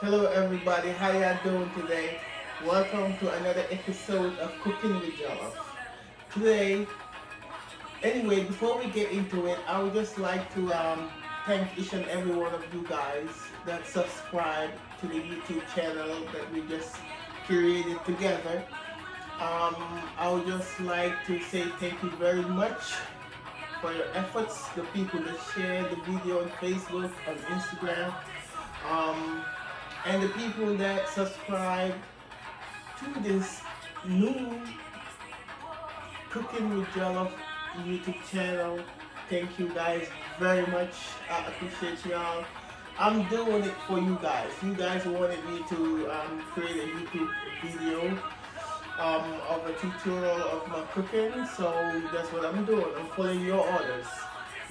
Hello everybody, how y'all doing today? Welcome to another episode of Cooking with Jollof. Today, anyway, before we get into it, I would just like to thank each and every one of you guys that subscribe to the YouTube channel that we just created together. I would just like to say thank you very much for your efforts, the people that share the video on Facebook, on Instagram, um, and the people that subscribe to this new Cooking with Jollof YouTube channel. Thank you guys very much. I appreciate y'all. I'm doing it for you guys. You guys wanted me to create a YouTube video of a tutorial of my cooking, so that's what I'm doing. I'm following your orders,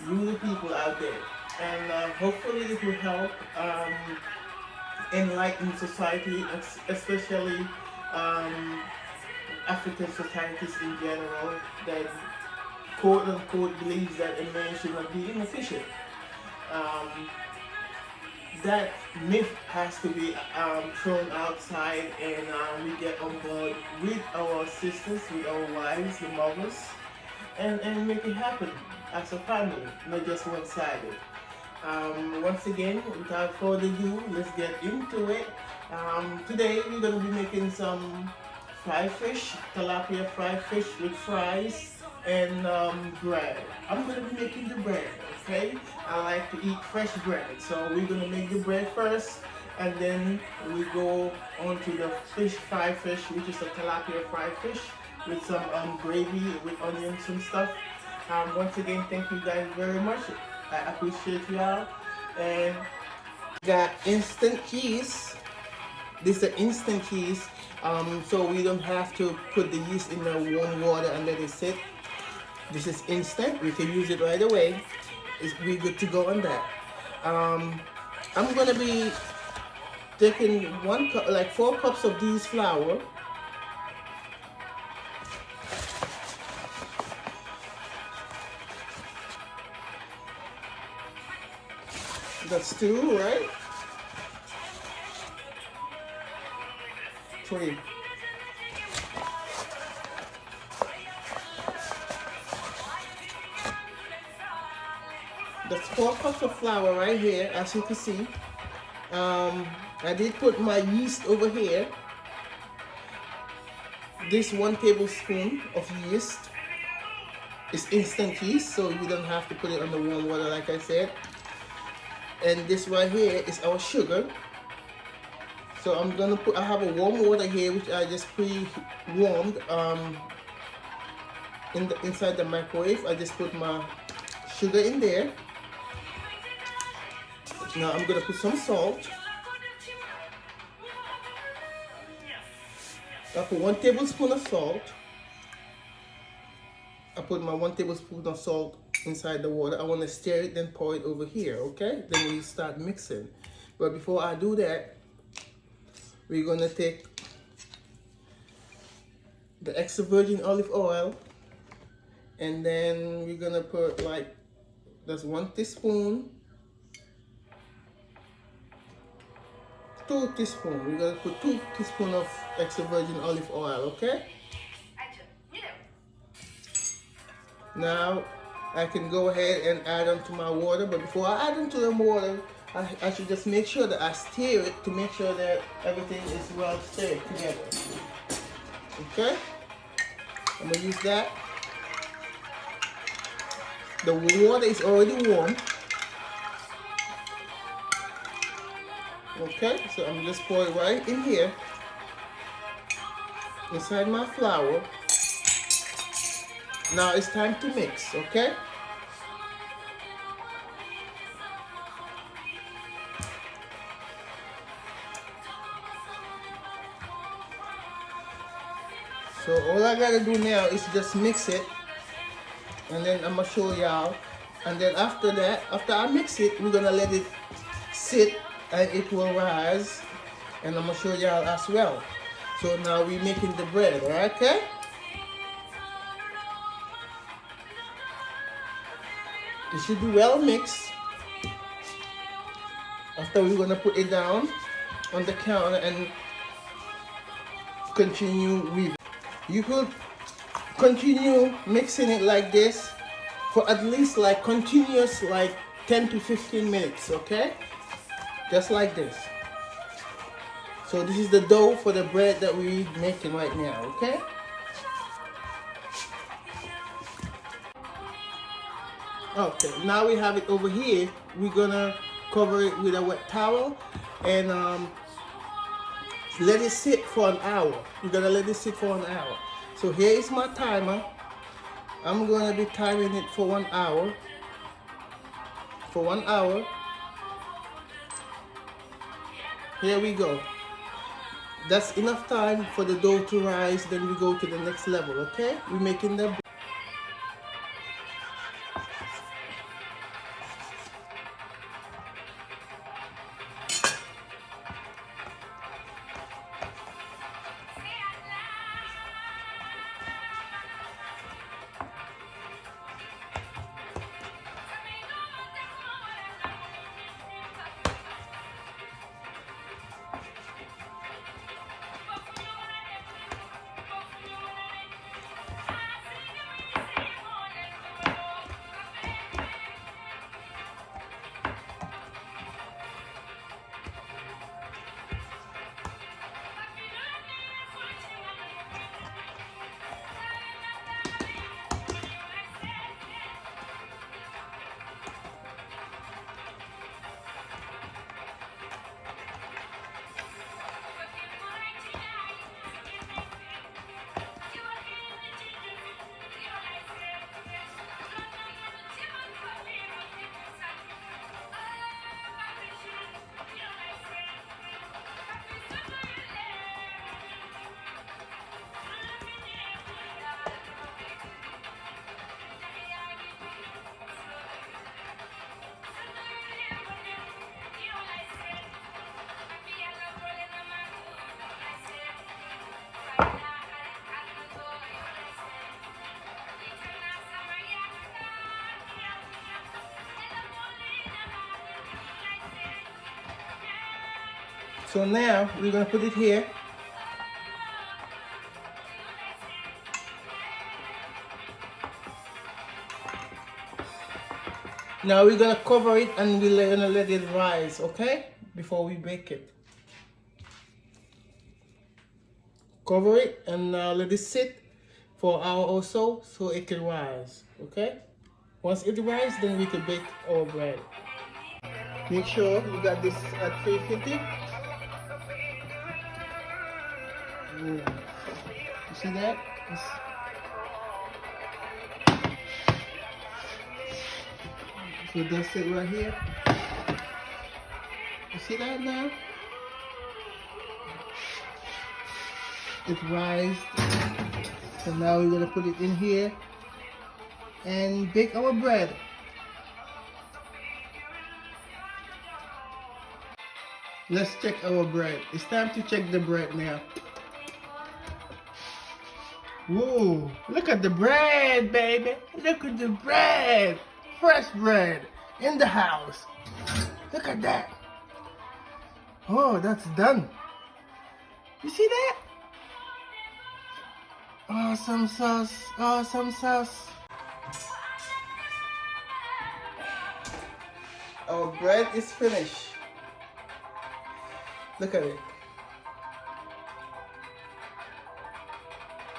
you the people out there, and hopefully it will help enlighten society, especially African societies in general that quote unquote believes that a man should not be inefficient. Um, that myth has to be thrown outside, and we get on board with our sisters, with our wives, the mothers, and make it happen as a family, not just one-sided. Once again, without further ado, let's get into it. Today we're going to be making some fried fish, tilapia fried fish with fries and bread. I'm going to be making the bread, okay? I like to eat fresh bread, so we're going to make the bread first, and then we go on to the fried fish, which is a tilapia fried fish with some gravy with onions and stuff. Once again, thank you guys very much. I appreciate y'all. And got instant cheese. This is instant cheese, so we don't have to put the yeast in the warm water and let it sit. This is instant. We can use it right away. We're good to go on that. I'm gonna be taking 1 cup, like 4 cups of these flour. That's 2, right? 3. That's 4 cups of flour right here, as you can see. I did put my yeast over here. This 1 tablespoon of yeast is instant yeast, so you don't have to put it on the warm water like I said. And this right here is our sugar. So I'm gonna put, I have a warm water here which I just pre-warmed inside the microwave. I just put my sugar in there. Now I'm gonna put some salt. I put 1 tablespoon of salt. I put my 1 tablespoon of salt inside the water. I want to stir it, then pour it over here, okay? Then we start mixing. But before I do that, we're gonna take the extra virgin olive oil, and then we're gonna put like, that's 1 teaspoon, 2 teaspoons. We're gonna put 2 teaspoons of extra virgin olive oil, okay? Now I can go ahead and add on to my water, but before I add into the water, I should just make sure that I stir it to make sure that everything is well stirred together. Okay? I'm gonna use that. The water is already warm. Okay, so I'm just pour it right in here, inside my flour. Now it's time to mix, okay? So all I gotta do now is just mix it, and then I'm gonna show y'all. And then after that, after I mix it, we're gonna let it sit and it will rise, and I'm gonna show y'all as well. So now we're making the bread, okay? It should be well mixed. After we're gonna put it down on the counter and continue with. You could continue mixing it like this for at least like continuous like 10 to 15 minutes, okay? Just like this. So this is the dough for the bread that we're making right now, okay? Okay, now we have it over here. We're gonna cover it with a wet towel and let it sit for an hour. We're gonna let it sit for an hour. So here is my timer. I'm gonna be timing it for 1 hour. For 1 hour. Here we go. That's enough time for the dough to rise. Then we go to the next level, okay? We're making the. So now we're gonna put it here. Now we're gonna cover it and we're gonna let it rise, okay? Before we bake it. Cover it and let it sit for an hour or so it can rise, okay? Once it rises, then we can bake our bread. Make sure you got this at 350. You see that? So that's it right here. You see that now? It rised. So now we're gonna put it in here and bake our bread. Let's check our bread. It's time to check the bread now. Whoa, look at the bread, baby. Look at the bread. Fresh bread in the house. Look at that. Oh, that's done. You see that? Awesome sauce. Awesome sauce. Our bread is finished. Look at it.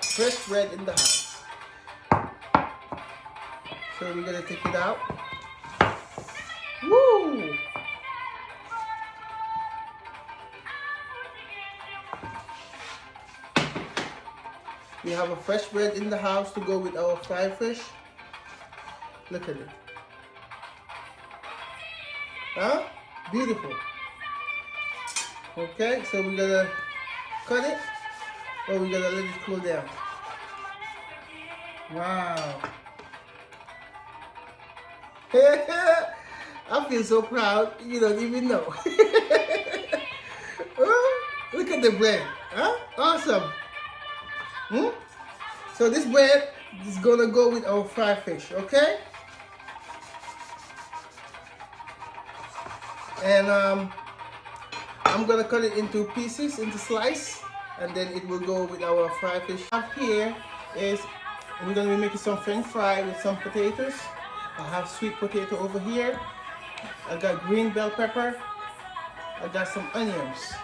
Fresh bread in the house. So we're gonna take it out. Woo! We have a fresh bread in the house to go with our fried fish. Look at it. Huh? Beautiful. Okay, so we're gonna cut it or we're gonna let it cool down. Wow. I feel so proud, you don't even know. Oh, look at the bread. Huh? Awesome. So this bread is gonna go with our fried fish, okay? And I'm I'm gonna cut it into pieces, into slice, and then it will go with our fried fish. Here is, we're gonna be making some French fry with some potatoes. I have sweet potato over here. I got green bell pepper. I got some onions.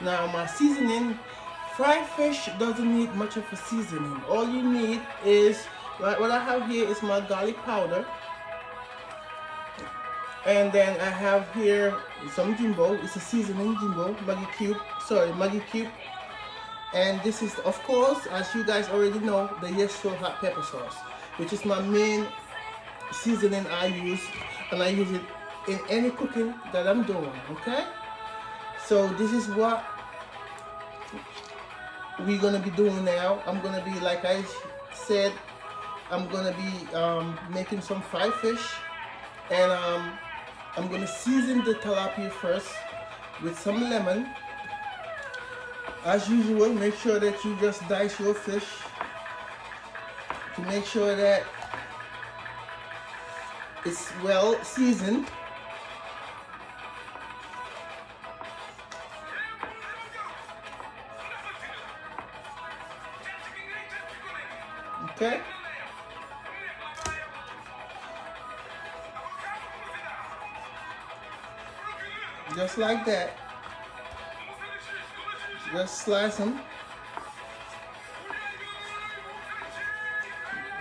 Now my seasoning, fried fish doesn't need much of a seasoning. All you need is, what I have here is my garlic powder. And then I have here some jumbo. It's a seasoning jumbo, Maggi cube. And this is, of course, as you guys already know, the Yeso hot pepper sauce, which is my main seasoning I use, and I use it in any cooking that I'm doing, okay? So this is what we're gonna be doing now. I'm gonna be, like I said, I'm gonna be making some fried fish, and I'm gonna season the tilapia first with some lemon. As usual, make sure that you just dice your fish to make sure that it's well seasoned. Okay? Just like that. Just slice them.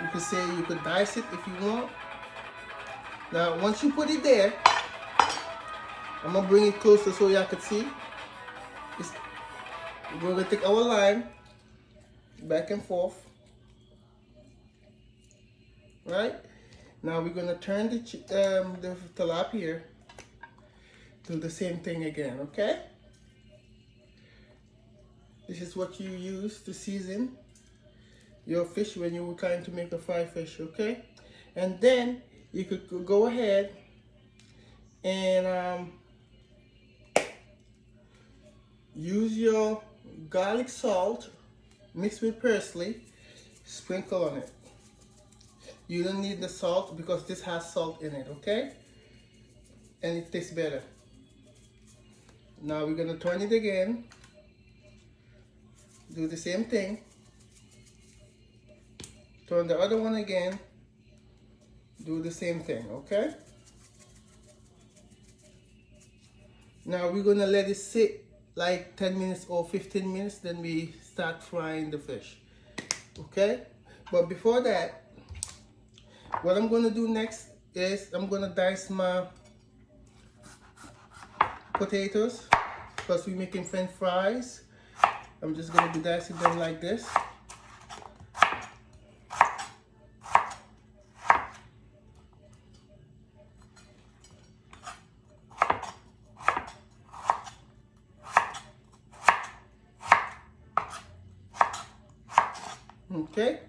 You could say, you could dice it if you want. Now, once you put it there, I'm gonna bring it closer so y'all could see. We're gonna take our line back and forth. Right? Now we're gonna turn the tilapia. Do the same thing again, okay? This is what you use to season your fish when you're trying to make a fried fish, okay? And then you could go ahead and use your garlic salt mixed with parsley, sprinkle on it. You don't need the salt because this has salt in it, okay? And it tastes better. Now we're gonna turn it again. Do the same thing. Turn the other one again. Do the same thing, okay? Now we're gonna let it sit like 10 minutes or 15 minutes, then we start frying the fish, okay? But before that, what I'm gonna do next is I'm gonna dice my potatoes because we're making French fries. I'm just gonna be dicing them like this. Okay,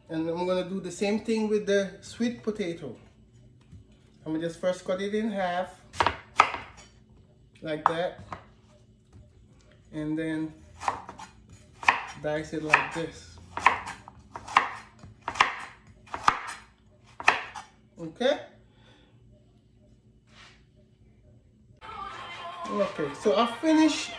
and I'm gonna do the same thing with the sweet potato. I'm gonna just first cut it in half like that, and then dice it like this. Okay? Okay, so I finished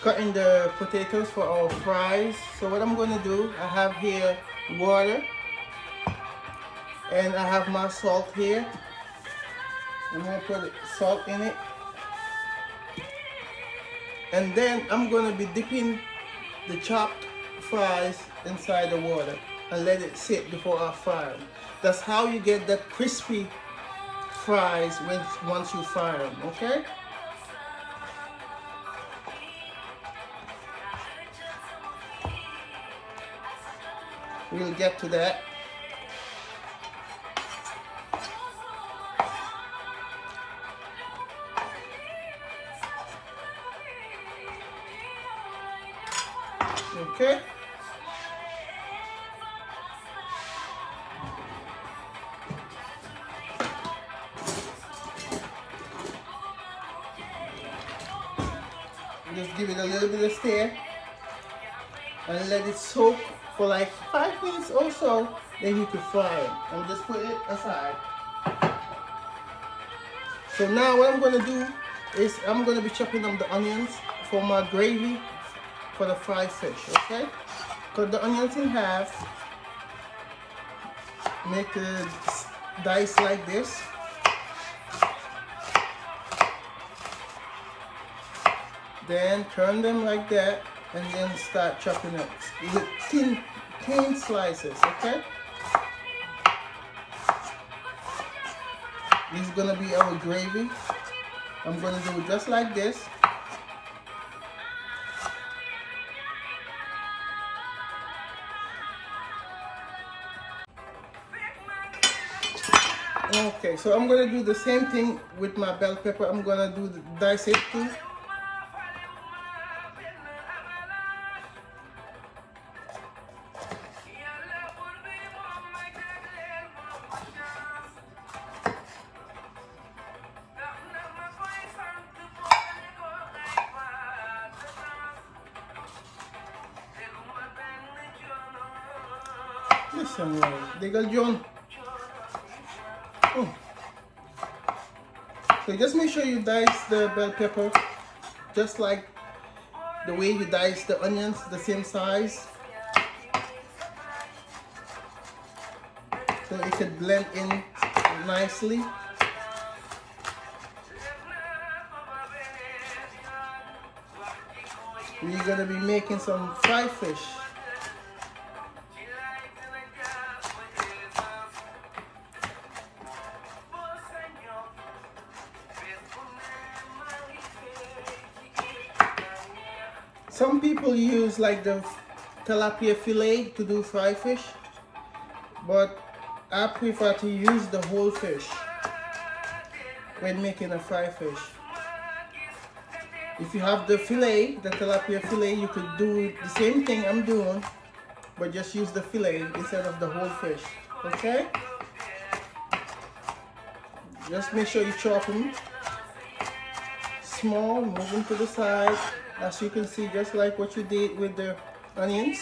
cutting the potatoes for our fries. So what I'm going to do, I have here water, and I have my salt here. I'm going to put salt in it. And then I'm going to be dipping the chopped fries inside the water and let it sit before I fry them. That's how you get that crispy fries once you fry them, okay? We'll get to that. Okay. Just give it a little bit of stir and let it soak for like 5 minutes or so, then you can fry it. And just put it aside. So now what I'm gonna do is I'm gonna be chopping up the onions for my gravy for the fried fish, okay? Cut the onions in half, make a dice like this. Then turn them like that and then start chopping up with thin slices, okay? This is gonna be our gravy. I'm gonna do it just like this. Okay, so I'm gonna do the same thing with my bell pepper. I'm gonna do dice it too. Listen, Diggle John. So just make sure you dice the bell pepper just like the way you dice the onions, the same size, so it could blend in nicely. We're gonna be making some fried fish. Some people use like the tilapia fillet to do fried fish, but I prefer to use the whole fish when making a fried fish. If you have the fillet, the tilapia fillet, you could do the same thing I'm doing, but just use the fillet instead of the whole fish, okay? Just make sure you chop them small, move them to the side, as you can see, just like what you did with the onions.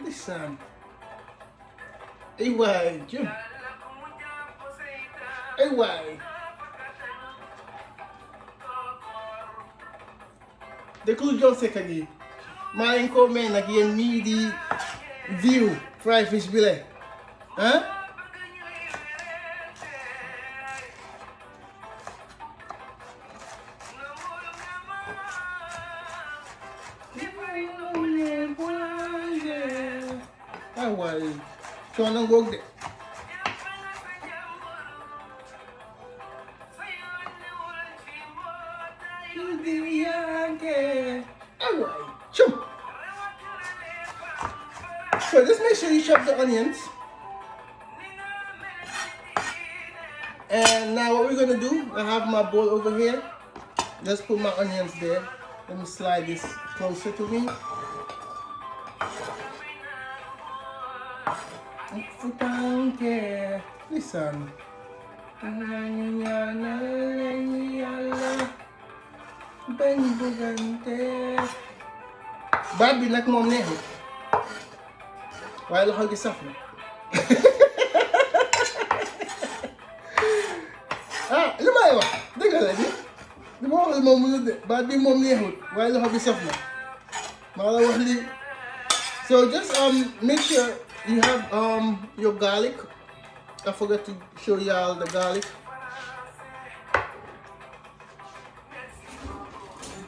Listen. Anyway, Jim. Anyway. The cool John Sekagi. Maling ko men lagi yang midi view fried fish bile. Huh? Awal. So nang gog de. Awal. Chum. So just make sure you chop the onions. And now what we're gonna do, I have my bowl over here. Just put my onions there. Let me slide this closer to me. Listen. Babi nak mom neexut waaye loxo gi saf na ah li may wax dëgg la di li ma wax moom mu de baat bi moom neexut waaye loxo gi saf na maa la wax li. So just make sure you have your garlic. I forgot to show y'all the garlic.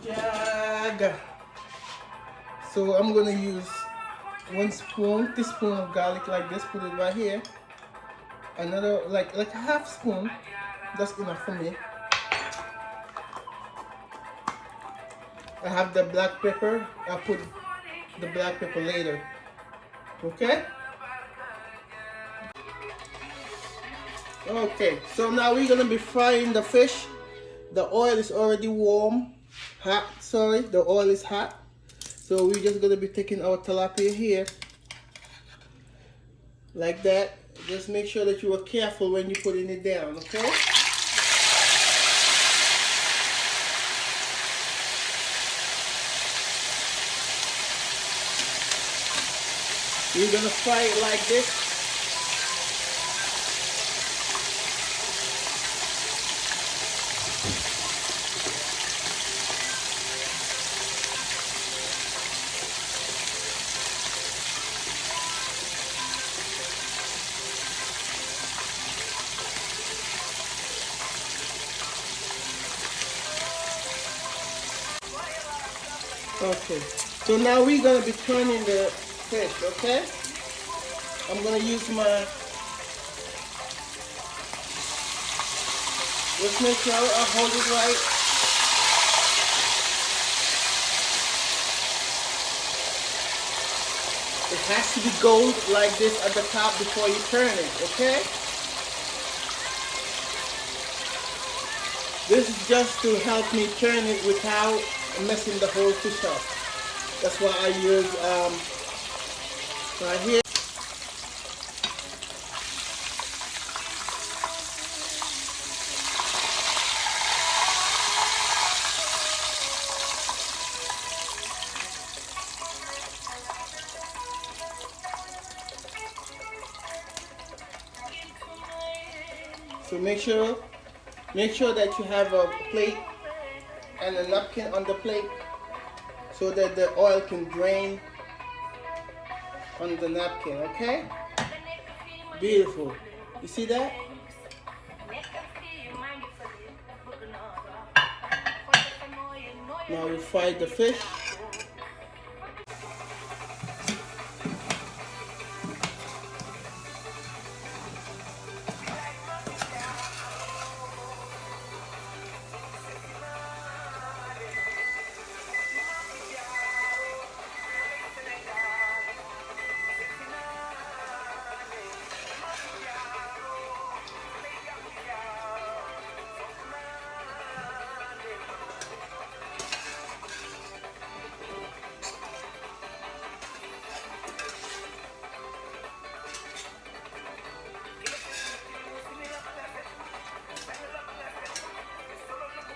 Jaga. So I'm gonna use 1 teaspoon of garlic like this. Put it right here. Another like a half spoon. That's enough for me. I have the black pepper. I'll put the black pepper later. Okay. Okay, so now we're gonna be frying the fish. The oil is already warm. hot. Sorry, the oil is hot. So we're just gonna be taking our tilapia here, like that. Just make sure that you are careful when you're putting it down, okay? You're gonna fry it like this. Okay, so now we're going to be turning the fish, okay? I'm going to use my, let's make sure I hold it right. It has to be gold like this at the top before you turn it, okay? This is just to help me turn it without messing the whole fish up. That's why I use right here. So make sure that you have a plate and a napkin on the plate so that the oil can drain on the napkin, okay? Beautiful. You see that? Now we fry the fish.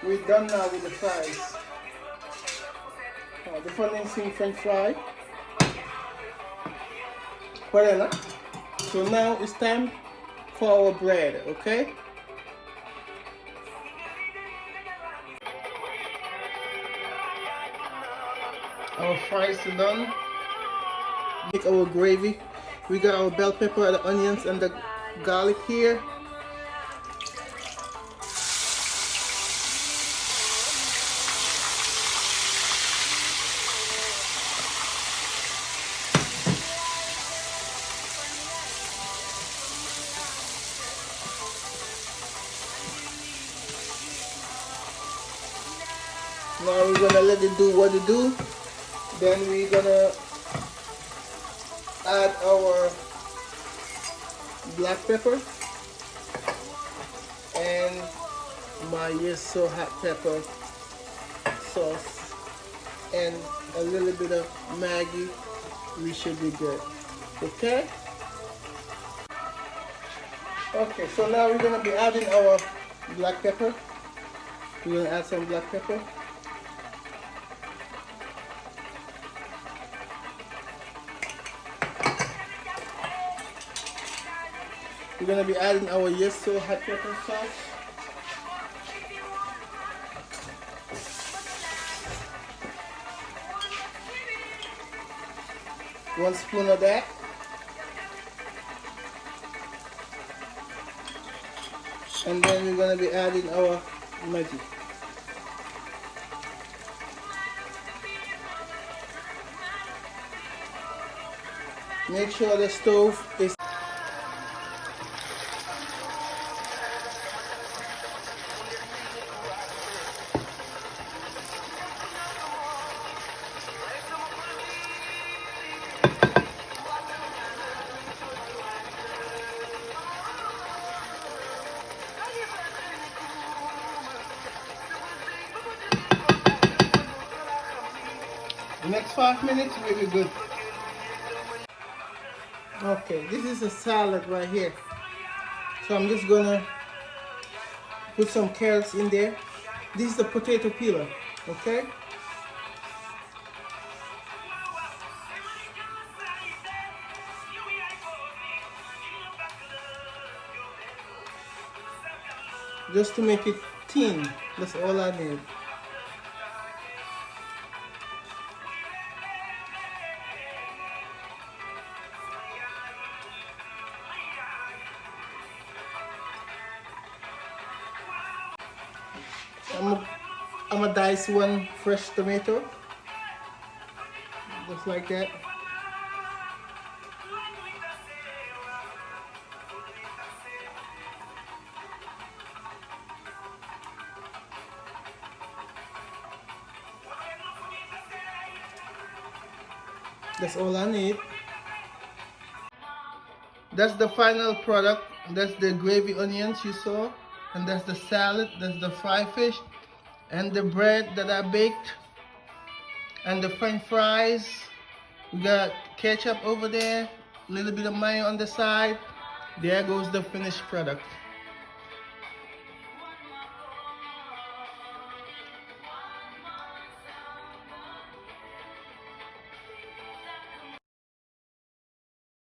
We're done now with the fries. The financing French fry. Voilà. So now it's time for our bread, okay? Our fries are done. Make our gravy. We got our bell pepper, the onions, and the garlic here. Now we're gonna let it do what it do. Then we're gonna add our black pepper and my yes so hot pepper sauce and a little bit of Maggi. We should be good. Okay? Okay, so now we're gonna be adding our black pepper. We're gonna add some black pepper. We're gonna be adding our yes so hot pepper sauce. One spoon of that. And then we're gonna be adding our Maggi. Make sure the stove is Next 5 minutes, we'll be good. Okay, this is a salad right here. So I'm just gonna put some carrots in there. This is the potato peeler, okay? Just to make it thin, that's all I need. I'm gonna dice one fresh tomato, just like that. That's all I need. That's the final product. That's the gravy onions you saw, and that's the salad, that's the fried fish, and the bread that I baked, and the french fries. We got ketchup over there, a little bit of mayo on the side. There goes the finished product.